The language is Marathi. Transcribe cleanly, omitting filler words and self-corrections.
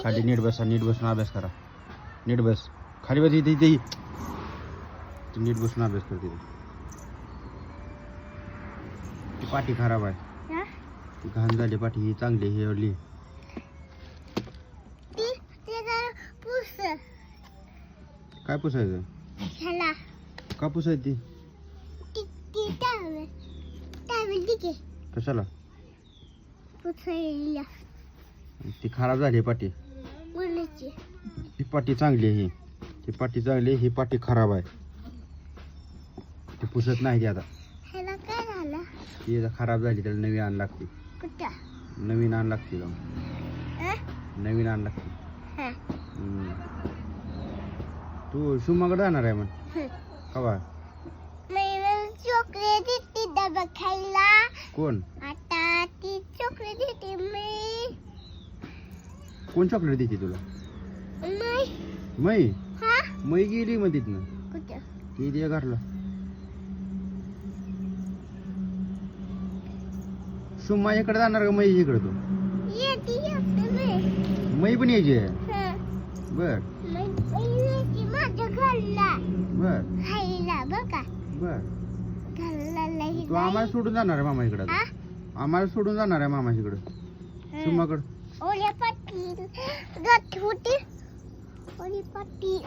खाली नीट बसा, नीट बसून अभ्यास करा. नीट बस, खाली बस. इथे इथे तू नीट बसून अभ्यास कर. तिथे ती पाठी खराब आहे, ती घाण झाली पाठी. ही चांगली, ही ओली. काय पुसायचं? का पुसायची? कशाला? ती खराब झाली पाठी. ही पाठी चांगली आहे, ही पाठी चांगली, ही पाठी खराब आहे. ती पुसत नाही. ती आता ती आता खराब झाली, त्याला नवीन आण लागते. नवीन आण लागते, नवीन आण लागते. तू शुमाकडे जाणार आहे मग कवा? चॉकलेट डबा खायला. कोण? आता ती चॉकलेट देते मी. कोण चॉकलेट देते तुला? मै. मै गेली मग तिथनं. कुठं? ती दे घरला. शुमा इकडे जाणार का मै इकडे? तू मै पण यायची आहे. बर माझ्या घरला बर खायला बघा. बर घरला तू आम्हाला सोडून जाणार आहे मामा इकडे? आम्हाला सोडून जाणार आहे मामा इकडे शुमाकडे? ओल्या पाटील गट होती. ओली पाटील